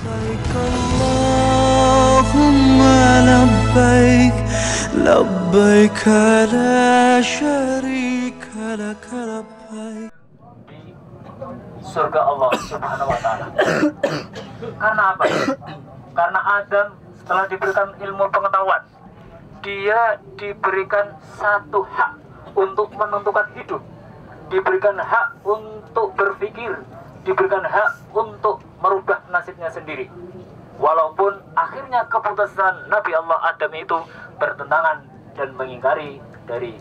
لبيك اللهم لبيك لبيك لا شريك لك لبيك. Di surga Allah Subhanahu wa Ta'ala. Karena apa? Karena Adam setelah diberikan ilmu pengetahuan, dia diberikan satu hak untuk menentukan hidup, diberikan hak untuk berpikir, diberikan hak untuk merubah nasibnya sendiri. Walaupun akhirnya keputusan Nabi Allah Adam itu bertentangan dan mengingkari dari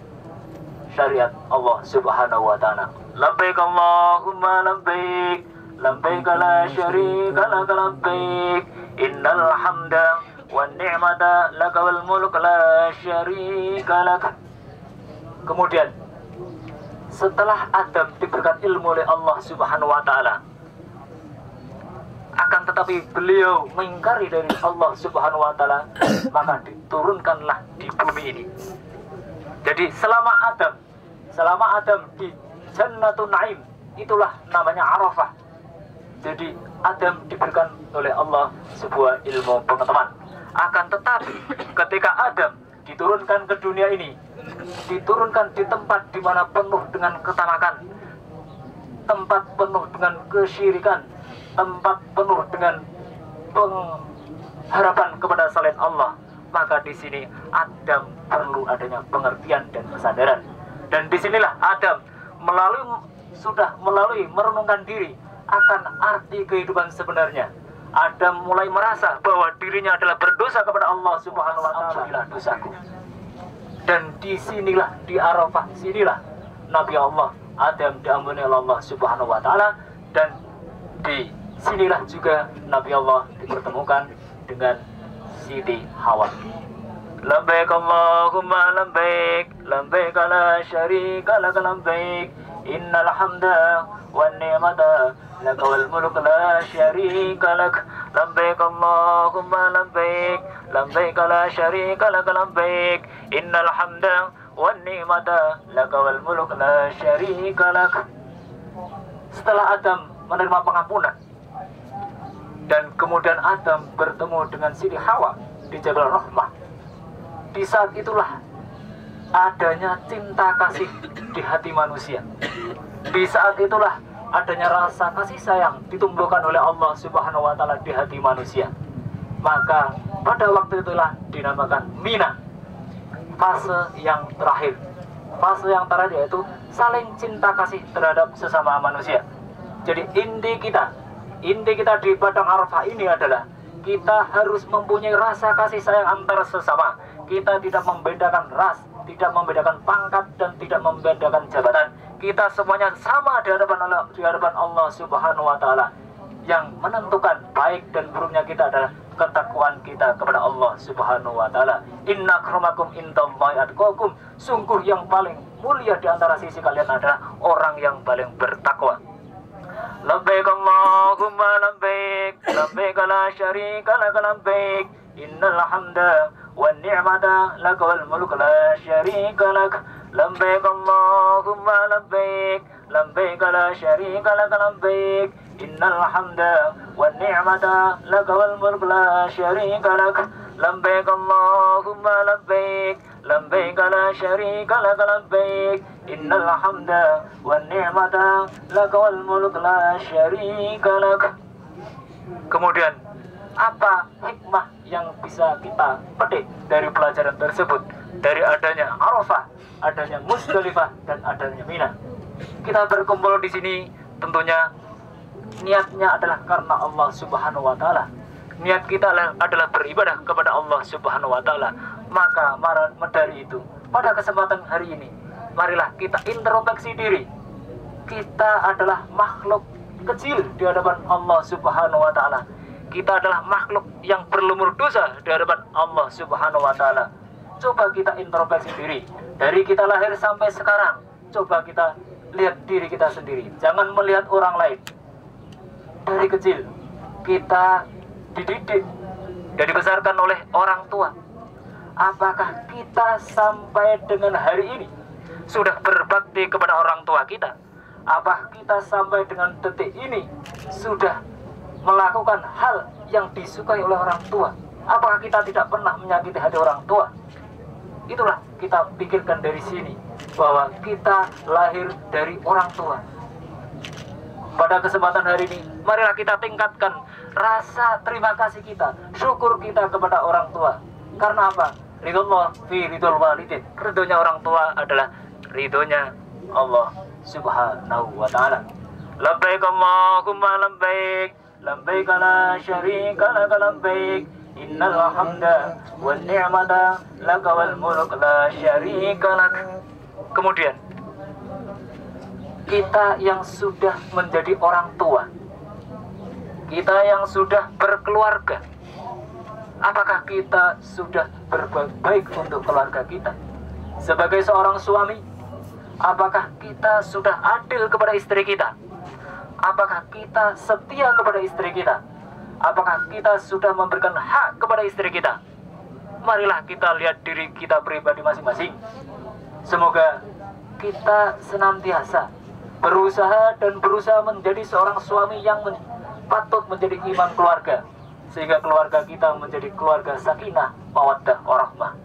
syariat Allah Subhanahu wa Ta'ala. Labbaik Allahumma labbaik, labbaik la syarika laka labbaik, innal hamda wan ni'mata laka wal mulk la syarika lak. Kemudian setelah Adam diberikan ilmu oleh Allah Subhanahu wa Ta'ala, akan tetapi beliau mengingkari dari Allah Subhanahu wa Ta'ala, maka diturunkanlah di bumi ini. Jadi selama Adam di Jannatun Naim, itulah namanya Arafah. Jadi Adam diberikan oleh Allah sebuah ilmu pengetahuan. Akan tetapi ketika Adam diturunkan ke dunia ini, diturunkan di tempat di mana penuh dengan ketamakan, tempat penuh dengan kesyirikan, tempat penuh dengan pengharapan kepada selain Allah, maka di sini Adam perlu adanya pengertian dan kesadaran. Dan disinilah Adam sudah melalui merenungkan diri akan arti kehidupan sebenarnya. Adam mulai merasa bahwa dirinya adalah berdosa kepada Allah Subhanahu wa Ta'ala. Ampunilah dosaku. Dan disinilah, di Arafah sinilah Nabi Allah Adam diampuni oleh Allah Subhanahu wa Ta'ala, dan di sinilah juga Nabi Allah dipertemukan dengan Siti Hawa. Labbaik Allahumma labbaik, labbaik la syarika laka labbaik, innal hamda wan ni'mata laka wal mulk la syarika lak. Labbaik Allahumma labbaik, labbaik la syarika laka labbaik, innal hamda wan ni'mata laka wal mulk la syarika lak. Setelah Adam menerima pengampunan dan kemudian Adam bertemu dengan Siti Hawa di Jabal Rahmah, di saat itulah adanya cinta kasih di hati manusia. Di saat itulah adanya rasa kasih sayang ditumbuhkan oleh Allah Subhanahu wa Ta'ala di hati manusia. Maka pada waktu itulah dinamakan Mina, fase yang terakhir. Fase yang terakhir yaitu saling cinta kasih terhadap sesama manusia. Jadi inti kita di Padang Arafah ini adalah kita harus mempunyai rasa kasih sayang antara sesama. Kita tidak membedakan ras, tidak membedakan pangkat, dan tidak membedakan jabatan. Kita semuanya sama di hadapan Allah Subhanahu wa Ta'ala. Yang menentukan baik dan buruknya kita adalah ketakwaan kita kepada Allah Subhanahu wa Ta'ala. Inna akramakum indallahi atqakum. Sungguh yang paling mulia di antara sisi kalian adalah orang yang paling bertakwa. Labbaik Allahumma labbaik, labbaik la syarika laka labbaik, innal hamda wan ni'mata laka wal mulk la syarika lak. Labbaik Allahumma labbaik, labbaik la syarika laka labbaik, innal hamda wan ni'mata laka wal mulk la syarika lak. Labbaik Allahumma labbaik, labbaik la syarika laka labbaik, innal hamda wan ni'mata laka wal mulk la syarika lak. Kemudian apa hikmah yang bisa kita petik dari pelajaran tersebut? Dari adanya Arafah, adanya Musdalifah, dan adanya Mina. Kita berkumpul di sini tentunya niatnya adalah karena Allah Subhanahu wa Ta'ala. Niat kita adalah beribadah kepada Allah Subhanahu wa Ta'ala. Maka dari itu, pada kesempatan hari ini, marilah kita introspeksi diri. Kita adalah makhluk kecil di hadapan Allah Subhanahu wa Ta'ala. Kita adalah makhluk yang berlumur dosa di hadapan Allah Subhanahu wa Ta'ala. Coba kita introspeksi diri. Dari kita lahir sampai sekarang, coba kita lihat diri kita sendiri. Jangan melihat orang lain. Dari kecil kita dididik dan dibesarkan oleh orang tua. Apakah kita sampai dengan hari ini sudah berbakti kepada orang tua kita? Apakah kita sampai dengan detik ini sudah melakukan hal yang disukai oleh orang tua? Apakah kita tidak pernah menyakiti hati orang tua? Itulah kita pikirkan dari sini, bahwa kita lahir dari orang tua. Pada kesempatan hari ini, marilah kita tingkatkan rasa terima kasih kita, syukur kita kepada orang tua. Karena apa? Ridullah fi ridul walidin. Ridhonya orang tua adalah ridhonya Allah Subhanahu wa ta'ala. Labbaik Allahumma labbaik, labbaik la syarika lak labbaik, innal hamda wan ni'mata laka wal mulk la syarika lak. Kemudian kita yang sudah menjadi orang tua, kita yang sudah berkeluarga, apakah kita sudah berbuat baik untuk keluarga kita? Sebagai seorang suami, apakah kita sudah adil kepada istri kita? Apakah kita setia kepada istri kita? Apakah kita sudah memberikan hak kepada istri kita? Marilah kita lihat diri kita pribadi masing-masing. Semoga kita senantiasa berusaha menjadi seorang suami yang patut menjadi imam keluarga, sehingga keluarga kita menjadi keluarga sakinah, mawaddah, warahmah.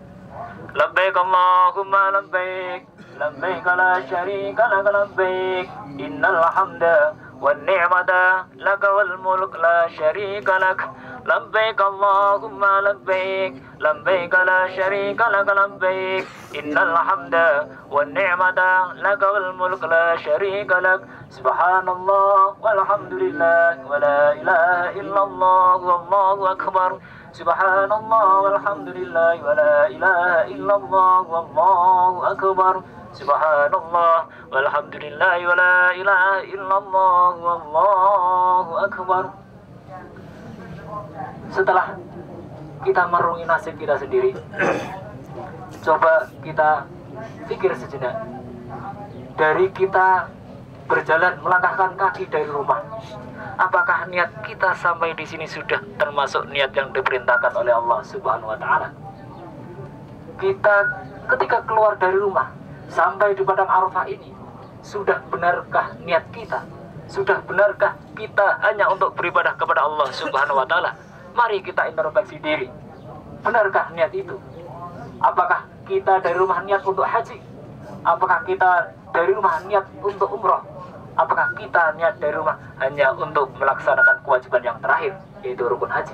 Labbaik Allahumma labbaik, labbaik la syarika lak labbaik, innal hamda wan ni'mata laka wal mulk la syarika lak. Labbaik Allahumma labbaik, labbaik la syarika lak labbaik, innal hamda wan ni'mata laka wal mulk la syarika lak. Subhanallah walhamdulillah wa la ilaha illallah wallahu akbar. Subhanallah walhamdulillah wa la ilaha illallah wallahu akbar. Subhanallah walhamdulillah wa la ilaha illallah wallahu akbar. Setelah kita merungi nasib kita sendiri, coba kita pikir sejenak. Dari kita berjalan melangkahkan kaki dari rumah, apakah niat kita sampai di sini sudah termasuk niat yang diperintahkan oleh Allah Subhanahu wa ta'ala? Kita ketika keluar dari rumah sampai di padang Arafah ini, sudah benarkah niat kita? Sudah benarkah kita hanya untuk beribadah kepada Allah Subhanahu wa ta'ala? Mari kita introspeksi diri. Benarkah niat itu? Apakah kita dari rumah niat untuk haji? Apakah kita dari rumah niat untuk umroh? Apakah kita niat dari rumah hanya untuk melaksanakan kewajiban yang terakhir, yaitu rukun haji?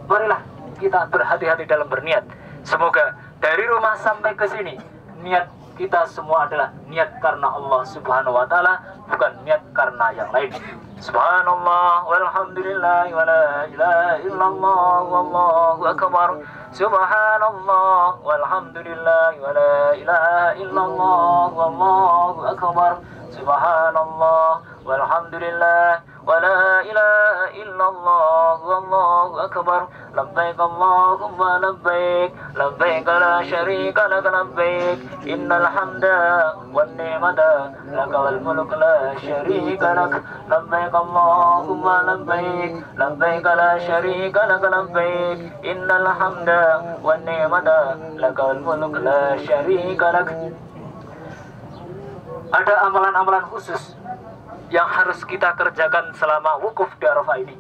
Marilah kita berhati-hati dalam berniat. Semoga dari rumah sampai ke sini, niat kita semua adalah niat karena Allah Subhanahu wa ta'ala, bukan niat karena yang lain. Subhanallah walhamdulillah wa la ilaha illallah wallahu akbar. Subhanallah walhamdulillah wa la ilaha illallah wallahu akbar. Subhanallah walhamdulillah wa la ilaha illallah wallahu akbar. Labbaik Allahumma labbaik, labbaik la syarika lak labbaik, innal hamda wan ni'mata laka wal mulk la syarika lak. Labbaik Allahumma labbaik, labbaik la syarika lak labbaik, innal hamda wan ni'mata laka wal mulk la syarika lak. Ada amalan-amalan khusus yang harus kita kerjakan selama wukuf di Arafah ini.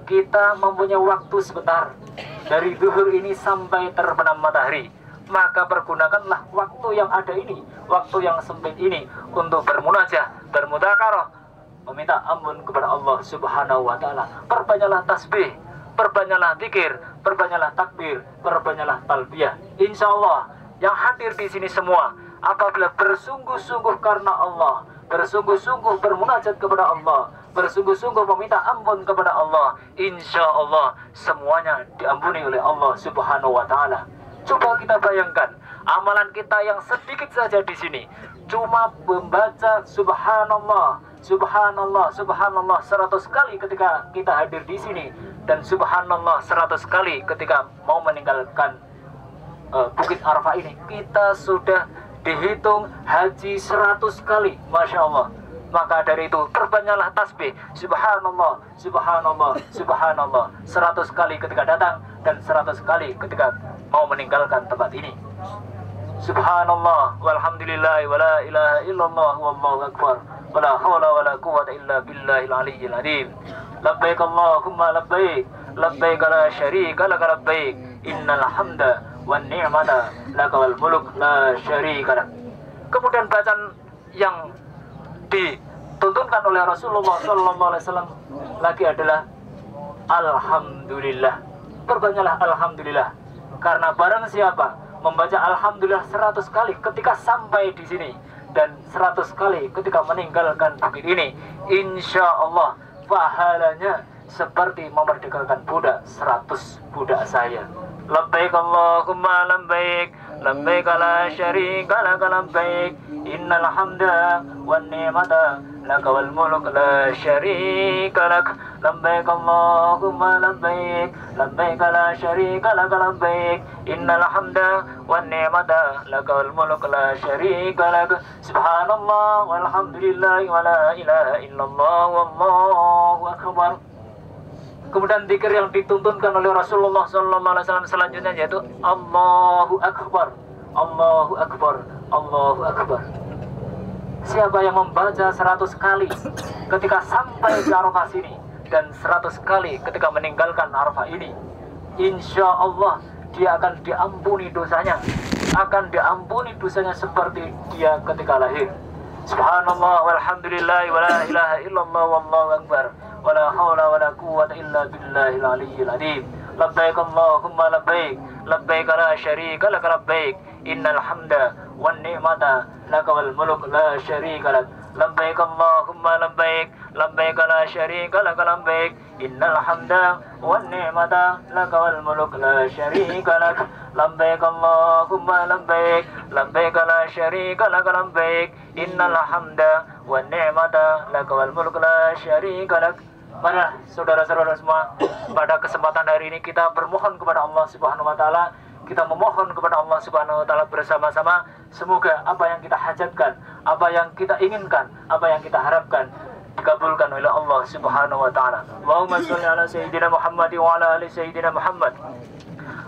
Kita mempunyai waktu sebentar dari zuhur ini sampai terbenam matahari, maka pergunakanlah waktu yang ada ini, waktu yang sempit ini untuk bermunajah, bermudzakarah, meminta ampun kepada Allah Subhanahu wa ta'ala. Perbanyaklah tasbih, perbanyaklah zikir, perbanyaklah takbir, perbanyaklah talbiyah. Insya Allah yang hadir di sini semua, apabila bersungguh-sungguh karena Allah, bersungguh-sungguh bermunajat kepada Allah, bersungguh-sungguh meminta ampun kepada Allah, insya Allah semuanya diampuni oleh Allah Subhanahu wa ta'ala. Coba kita bayangkan amalan kita yang sedikit saja di sini, cuma membaca subhanallah, subhanallah, subhanallah 100 kali ketika kita hadir di sini, dan subhanallah 100 kali ketika mau meninggalkan Bukit Arafah ini. Kita sudah dihitung haji 100 kali, Masya Allah. Maka dari itu perbanyaklah tasbih, subhanallah, subhanallah, subhanallah 100 kali ketika datang dan 100 kali ketika mau meninggalkan tempat ini. Subhanallah walhamdulillah wa la ilaha illallah wallahu akbar wa la hawla wa la quwwata illa billahil aliyyil azim. labbaik Allahumma labbaik, labbaik la syarika lak labbaik, innal hamda wan ni'mata laka wal mulk la syarika lak. Kemudian bacaan yang dituntunkan oleh Rasulullah sallallahu alaihi wasallam lagi adalah alhamdulillah. Perbanyaklah alhamdulillah. Karena barang siapa membaca alhamdulillah 100 kali ketika sampai di sini dan 100 kali ketika meninggalkan bukit ini, insya Allah pahalanya seperti memerdekakan budak 100 budak saya. Labbaik Allahumma labbaik, labbaik la syarika lak labbaik, innal hamda wan ni'mata laka wal mulk la syarika lak. Labbaik Allahumma labbaik, labbaik la syarika lak labbaik, innal hamda wan ni'mata laka wal mulk la syarika lak. Subhanallah walhamdulillah wa la ilaha illallah wallahu akbar. Kemudian zikir yang dituntunkan oleh Rasulullah SAW selanjutnya yaitu Allahu Akbar, Allahu Akbar, Allahu Akbar. Siapa yang membaca 100 kali ketika sampai ke Arafah sini dan 100 kali ketika meninggalkan Arafah ini, insya Allah dia akan diampuni dosanya, akan diampuni dosanya seperti dia ketika lahir. Subhanallah walhamdulillah wa la ilaha illallah wallahu akbar, wala haula wala quwwata illa billahil aliyyil azim. Labbaik Allahumma labbaik, labbaik la syarika lak labbaik, innal hamda wan ni'mata laka wal mulk la syarika lak. Labbaik Allahumma labbaik, labbaik la syarika lak labbaik, innal hamda wan ni'mata laka wal mulk la syarika lak. Labbaik Allahumma labbaik, labbaik la syarika lak labbaik, innal hamda wan ni'mata laka wal mulk la syarika lak. Marilah saudara-saudara semua, pada kesempatan hari ini kita bermohon kepada Allah Subhanahu wa taala, kita memohon kepada Allah Subhanahu wa taala bersama-sama, semoga apa yang kita hajatkan, apa yang kita inginkan, apa yang kita harapkan dikabulkan oleh Allah Subhanahu wa taala. Allahumma shalli ala sayyidina Muhammad wa ala ali sayyidina Muhammad.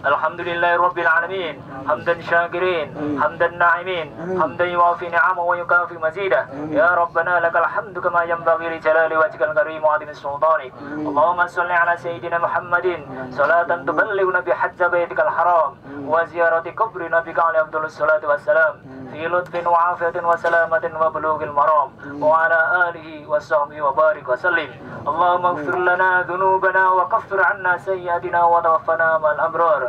Alhamdulillahi Rabbil Alamin, hamdan syakirin, hamdan na'imin, hamdan yuwafi ni'amahu wa yukafi mazidah. Ya Rabbana lakal hamdu kama yanbaghi li jalali wajhikal karim wa 'azimi sultanik. Allahumma shalli ala sayyidina Muhammadin salatan tuballighuna bi hajja baitikal haram wa ziyarati qabri nabika alaihi afdhalus salatu wassalam fi lutfin wa afiyatin wa salamatin wa bulughil maram wa ala alihi wa sahbihi wa barik wa sallim. Allahumma ighfir lana dhunubana wa kaffir 'anna sayyi'atina wa tawaffana ma'al abrar.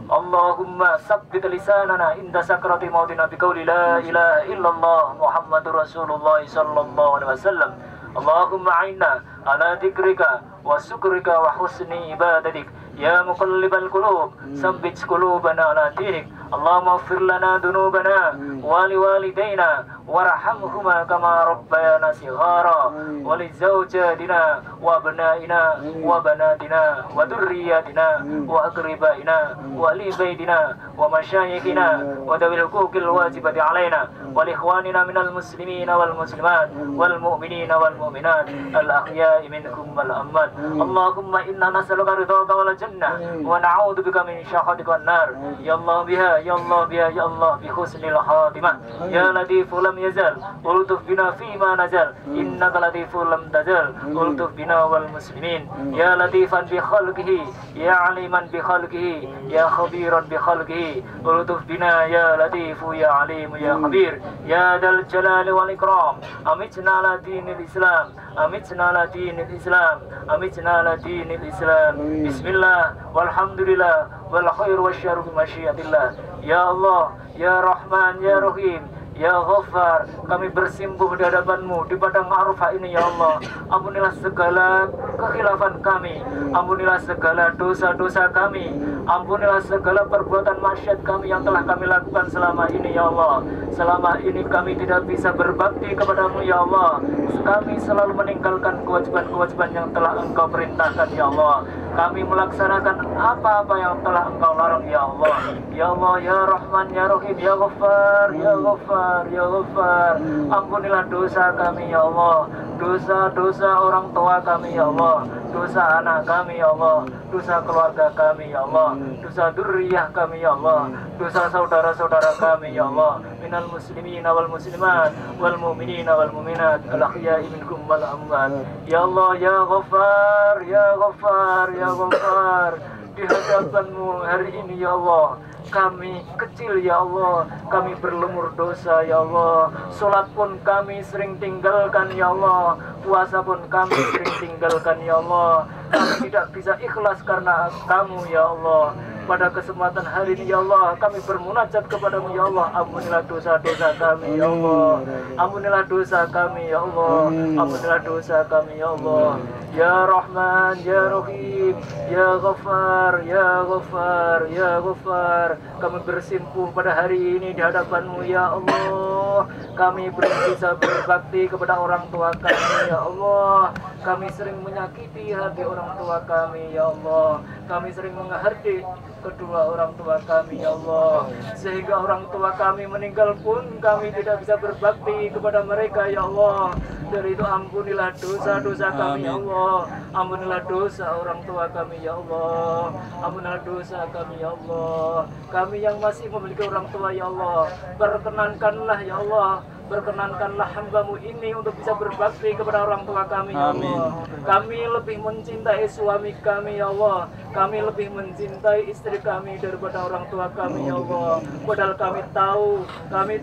Allahumma sabbit lisanana inda sakrati mautina biqauli la ilaha illallah Muhammadur Rasulullah sallallahu alaihi wasallam. Allahumma a'inna ala dzikrika wa syukrika wa husni ibadatik ya muqallibal qulub sabbit qulubana ala dinik. Allahumma ighfir lana dhunubana wa liwalidayna warhamhuma kama rabbayana shighara wa li zawjatina wa abnaina wa banatina wa dhurriyyatina wa aqribaina wa li baydina wa masyayikhina wa dawil huquqil wajibati alaina wa li ikhwanina minal muslimina wal muslimat wal mu'minina wal mu'minat al ahya'i minkum wal amwat. Allahumma inna nas'aluka ridhaka wal jannah wa na'udzu bika min syakhatika wan nar. Ya Allah biha, ya Allah biha, ya Allah bi husnil khatimah. Ya Latiful lam yazal ultuf bina fima nazal, innaka latiful lam tazal ultuf bina wal muslimin. Ya latifan bi khalqihi, ya aliman bi khalqihi, ya khabiran bi khalqihi ultuf bina ya latifu ya alim ya khabir. Ya dal jalali wal ikram, amitna ala dinil islam, amitna ala dinil islam, amitna ala dinil islam. Bismillah walhamdulillah wal khair wasyarru bi masyiatillah. Ya Allah, ya Rahman, ya Rahim, ya Ghaffar, kami bersimpuh di hadapan-Mu di padang Arafah ini ya Allah. Ampunilah segala kekhilafan kami, ampunilah segala dosa-dosa kami, ampunilah segala perbuatan maksiat kami yang telah kami lakukan selama ini ya Allah. Selama ini kami tidak bisa berbakti kepada-Mu ya Allah. Kami selalu meninggalkan kewajiban-kewajiban yang telah Engkau perintahkan ya Allah. Kami melaksanakan apa-apa yang telah Engkau larang ya Allah. Ya Allah, ya Rahman, ya Rahim, ya Ghaffar, ya Ghaffar, ya Ghaffar. Ampunilah dosa kami ya Allah. dosa-dosa orang tua kami ya Allah, dosa anak kami ya Allah, dosa keluarga kami ya Allah, dosa dzurriyyah kami ya Allah, dosa saudara-saudara kami ya Allah, minal muslimin wal muslimat wal mu'minin wal mu'minat al ahya'i minkum wal amwat. Ya Allah ya Ghaffar, ya Ghaffar, ya Ghaffar, di hadapan-Mu hari ini ya Allah, kami kecil ya Allah, kami berlumur dosa ya Allah, sholat pun kami sering tinggalkan ya Allah, puasa pun kami sering tinggalkan ya Allah, kami tidak bisa ikhlas karena Kamu ya Allah. Pada kesempatan hari ini ya Allah, kami bermunajat kepadamu ya Allah, ampunilah dosa-dosa kami ya Allah, ampunilah dosa kami ya Allah, ampunilah dosa kami ya Allah. Ya Rahman, Ya Rahim, Ya Ghaffar, Ya Ghaffar, Ya Ghaffar, kami bersimpuh pada hari ini di hadapan-Mu ya Allah. Kami belum bisa berbakti kepada orang tua kami ya Allah. Kami sering menyakiti hati orang tua kami ya Allah. Kami sering menghardik kedua orang tua kami ya Allah, sehingga orang tua kami meninggal pun kami tidak bisa berbakti kepada mereka ya Allah. Dari itu ampunilah dosa-dosa kami ya Allah, ampunilah dosa orang tua kami ya Allah, ampunilah dosa kami ya Allah. Kami yang masih memiliki orang tua ya Allah, perkenankanlah ya Allah, perkenankanlah hamba-Mu ini untuk bisa berbakti kepada orang tua kami ya Allah. Kami lebih mencintai suami kami ya Allah, kami lebih mencintai istri kami daripada orang tua kami ya Allah. Padahal kami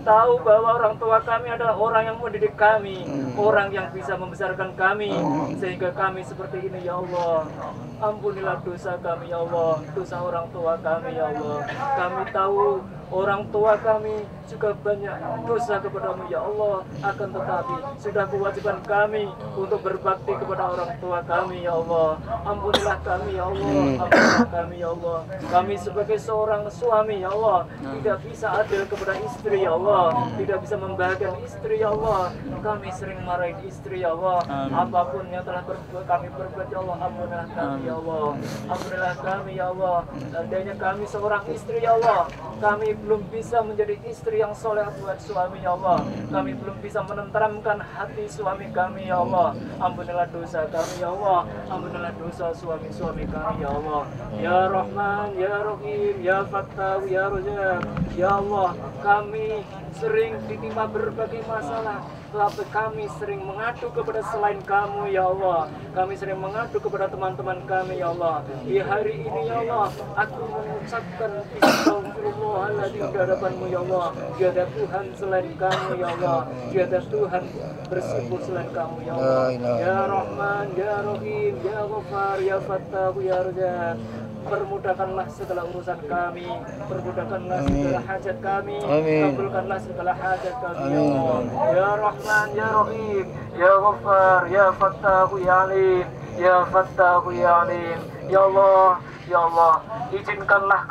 tahu bahwa orang tua kami adalah orang yang mendidik kami, orang yang bisa membesarkan kami, sehingga kami seperti ini ya Allah. Ampunilah dosa kami ya Allah, dosa orang tua kami ya Allah. Kami tahu orang tua kami juga banyak dosa kepadamu ya Allah, akan tetapi sudah kewajiban kami untuk berbakti kepada orang tua kami ya Allah. Ampunilah kami ya Allah, ampunilah kami ya Allah. Kami sebagai seorang suami ya Allah, tidak bisa adil kepada istri ya Allah, tidak bisa membahagiakan istri ya Allah. Kami sering marahin istri ya Allah, apapun yang telah kami berbuat ya Allah, ampunilah kami ya Allah, ampunilah kami ya Allah. Seandainya kami seorang istri ya Allah, kami belum bisa menjadi istri yang soleh buat suami ya Allah, kami belum bisa menenteramkan hati suami kami ya Allah. Ampunilah dosa kami ya Allah, ampunilah dosa suami-suami kami ya Allah. Ya Rahman, Ya Rahim, Ya Fattah, Ya Razzaq. Ya Allah, kami sering ditimpa berbagai masalah, tapi kami sering mengadu kepada selain Kamu ya Allah. Kami sering mengadu kepada teman-teman kami ya Allah. Di hari ini ya Allah, aku mengucapkan astagfirullahaladzim di hadapan-Mu ya Allah. Tiada Tuhan selain Kamu ya Allah, tiada Tuhan bersekutu selain Kamu ya Allah. Ya Rahman, Ya Rahim, Ya Ghaffar, Ya Fattah, Ya Razzaq. Permudahkanlah segala urusan kami, permudahkanlah segala hajat kami, kabulkanlah segala hajat kami ya Allah. Ya Rahman, Ya Rahim, Ya Ghaffar, Ya Fattah, Ya Alim, Ya Fattah, Ya Alim. Ya Allah, ya Allah, izinkanlah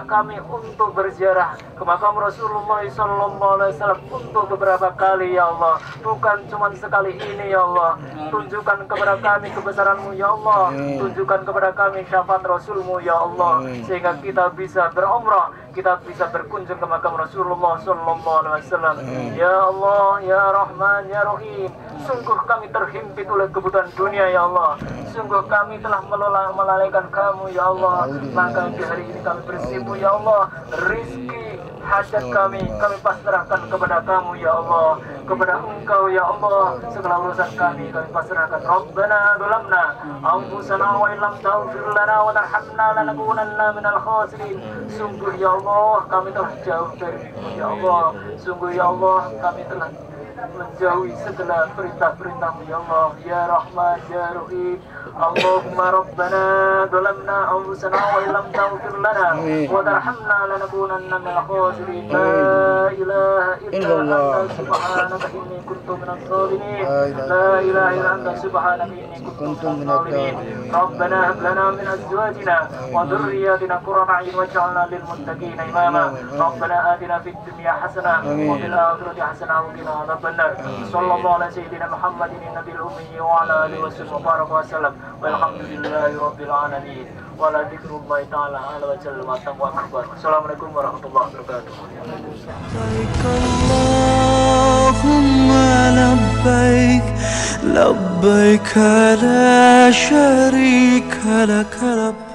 kami untuk berziarah ke makam Rasulullah SAW untuk beberapa kali ya Allah, bukan cuma sekali ini ya Allah. Tunjukkan kepada kami kebesaran-Mu ya Allah, tunjukkan kepada kami syafaat Rasul-Mu ya Allah, sehingga kita bisa berumrah, kita bisa berkunjung ke makam Rasulullah SAW. Ya Allah, Ya Rahman, Ya Rahim, sungguh kami terhimpit oleh kebutuhan dunia ya Allah, sungguh kami telah melalaikan Kamu ya Allah. Maka di hari ini kami bersimpuh ya Allah, rizki hajat kami pasrahkan kepada Kamu ya Allah, kepada Engkau ya Allah. Segala urusan kami pasrahkan. Rabbana zalamna anfusana wa illam taghfir lana wa tarhamna lanakunanna minal khasirin. Sungguh ya Allah, kami telah jauh dari-Mu ya Allah, sungguh ya Allah, kami telah menjauhi segala perintah-perintah-Mu ya Allah. Ya Rahman, Ya Rahim, Allahumma Rabbana zalamna anfusana wa illam taghfir lana wa tarhamna lanakunanna minal khasirin. La ilaha illa anta subhanaka inni kuntu minadh dhalimin. La ilaha illa anta subhanaka inni kuntu minadh dhalimin. Rabbana hab lana min azwajina wa dhurriyyatina qurrata a'yun waj'alna lil muttaqina imama. Rabbana atina fid dunya hasanah wa fil akhirati hasanah wa qina adzabannar. Sallallahu ala sayyidina Muhammadin nabiyil ummi wa ala alihi wa sallam. Walhamdulillahi rabbil alamin. Wala dzikrullahi ta'ala ala wa jalla wa akbar. Assalamualaikum warahmatullahi wabarakatuh. Allahumma labbaik لبيك لا شريك لك لبيك